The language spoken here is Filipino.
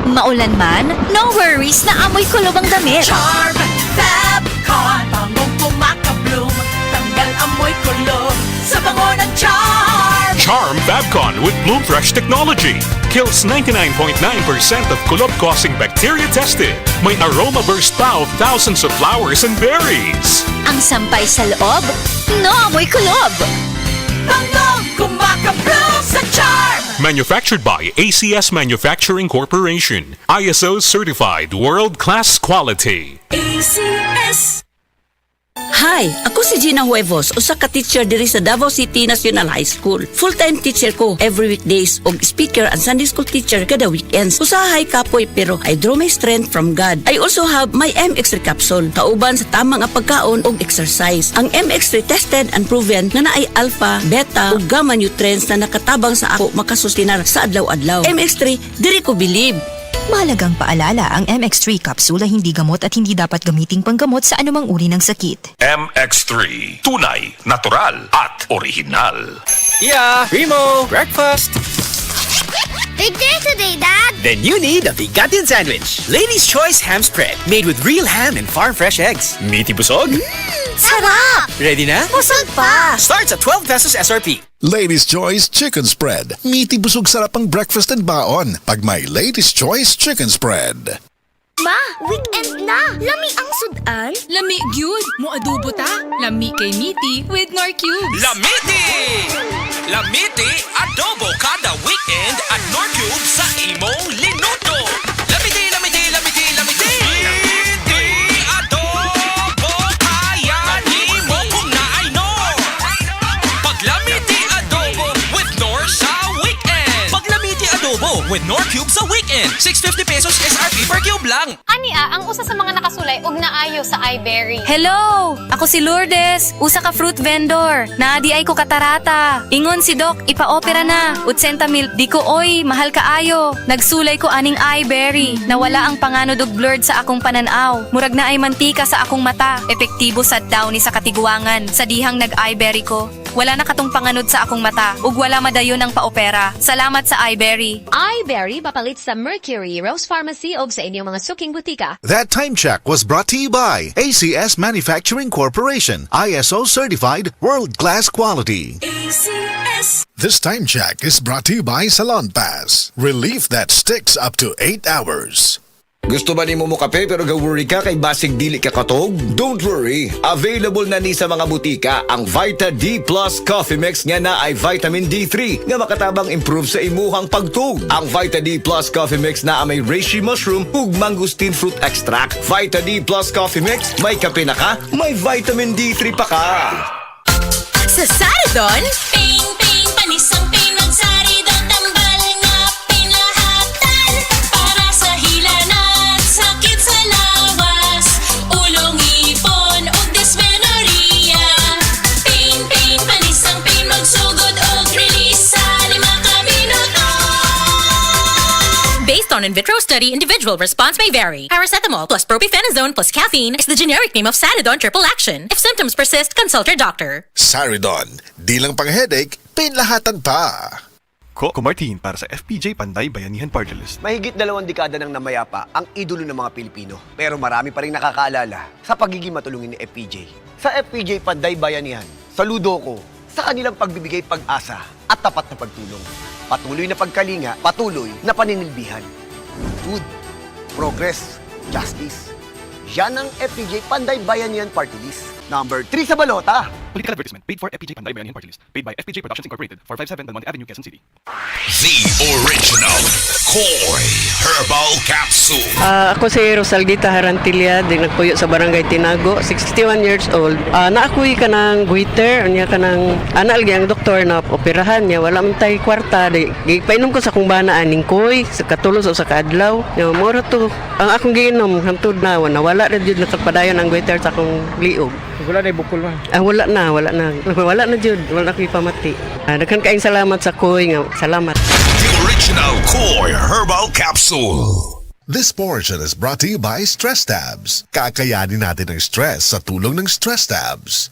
Maulan man, no worries na amoy kulob ang damit. Charm Fabcon, bangong pumakabloom, tanggal amoy kulob sa bango ng Charm. Charm Fabcon with Bloom Fresh technology. Kills 99.9% of kulob-causing bacteria tested. May aroma burst pa of thousands of flowers and berries. Ang sampay sa loob, no amoy kulob. Bangong kumakabloom sa Charm. Manufactured by ACS Manufacturing Corporation. ISO certified world-class quality. ACS. Hi, ako si Gina Huevos, usa ka teacher diri sa Davao City National High School. Full-time teacher ko every weekdays og speaker and Sunday school teacher kada weekends. Usahay kapoy pero I draw my strength from God. I also have my MX3 capsule, kauban sa tamang nga pagkaon og exercise. Ang MX3 tested and proven nga naay alpha, beta ug gamma nutrients na nakatabang sa ako makasustinar sa adlaw-adlaw. MX3, diri ko believe. Mahalagang paalala, ang MX3 capsule ay hindi gamot at hindi dapat gamiting panggamot sa anumang uri ng sakit. MX3. Tunay, natural, at original. Yeah, Primo, breakfast. Big day today, Dad! Then you need a Bigatin sandwich. Lady's Choice ham spread, made with real ham and farm fresh eggs. Meaty busog? Sarap! Ready na? Busog pa! Starts at 12 pesos SRP. Ladies' Choice Chicken Spread. Meaty busog sarap ang breakfast and baon pag may Ladies' Choice Chicken Spread. Ma, weekend na! Lami ang sudan? Lami gyud mo adobo ta. Lami kay Meaty with Nor Cubes. Lamiti! Lamiti, adobo kada weekend at Nor Cube sa imong linuto. Lamiti, lamiti, lamiti, lamiti! Lamiti, adobo, kaya ni mo kung naay Nor. Pag Lamiti adobo with Nor sa weekend. Pag Lamiti adobo with Nor Cube sa weekend. 650 pesos SRP per cube lang. Ania, ang usa sa mga nakasulay og naayo sa iBerry. Hello! Ako si Lourdes, usa ka fruit vendor. Naadi ay ko katarata. Ingon si Doc, ipa-opera na. 80 mil, di ko oy, mahal kaayo. Nagsulay ko aning iBerry. Nawala ang panganod og blurred sa akong pananaw. Murag na ay mantika sa akong mata. Epektibo sad daw ni sa katiguangan. Sa dihang nag-iBerry ko. Wala na katong panganod sa akong mata. Ug wala madayon ang paopera. Salamat sa iBerry. iBerry mapalit sa Mercury, Rose Pharmacy o sa inyong mga suking butika. That time check was brought to you by ACS Manufacturing Corporation. ISO certified world-class quality. ACS. This time check is brought to you by Salon Pass. Relief that sticks up to 8 hours. Gusto ba ni mo kape pero ga-worry ka kay basig dili ka katog? Don't worry! Available na ni sa mga butika ang Vita D Plus Coffee Mix nga na ay vitamin D3 nga makatabang improve sa imuhang pagtug. Ang Vita D Plus Coffee Mix na may reishi mushroom ug mangosteen fruit extract. Vita D Plus Coffee Mix, may kape na ka, may vitamin D3 pa ka. Sa Saridon, Ping, ping, panisang ping, magsaridon, tambal nga pinahatan. Para sa hilanan, sakit sa lawas, ulong ipon, o dysmenorrhea. Ping, ping, panisang ping, magsugod o release sa 5 ka minuto. Based on in vitro study, individual response may vary. Paracetamol plus propionate plus caffeine is the generic name of Sanidon Triple Action. If symptoms persist, consult your doctor. Saridon. Di lang pang headache, pinlahatan pa. Coco Martin para sa FPJ Panday Bayanihan Party List. Mahigit 2 dekada nang namayapa ang idolo ng mga Pilipino. Pero marami pa rin nakakaalala sa pagiging matulungin ni FPJ. Sa FPJ Panday Bayanihan, saludo ko sa kanilang pagbibigay pag-asa at tapat na pagtulong. Patuloy na pagkalinga, patuloy na paninilbihan. Good, progress, justice. Yan ang FPJ Panday Bayanihan Party List. Number 3 sa balota. Political advertisement paid for FPJ Panday Bayanihan Party List. Paid by FPJ Productions Incorporated, 457 Belmonte Avenue, Quezon City. The original Koi Herbal Capsule. Ako si Rosaldita Harantilla, din nagpuyo sa Barangay Tinago, 61 years old. Naakuy ka ng goiter, niya ka ng anal ang doktor na operahan niya, wala man tayo kwarta. Painom ko sa kong bana aning koy, sa katulos o sa kaadlaw. Mura to, ang akong giinom, hantod na, wala na dyan nakapadayon ang goiter sa akong liog. Wala na bukol man. Wala na. Wala na jud. Wala na ko'y pamati. Daghan kaayong salamat sa koy nga. Salamat. The original Koi Herbal Capsule. This portion is brought to you by Stress Tabs. Kakayanin natin ang stress sa tulong ng Stress Tabs.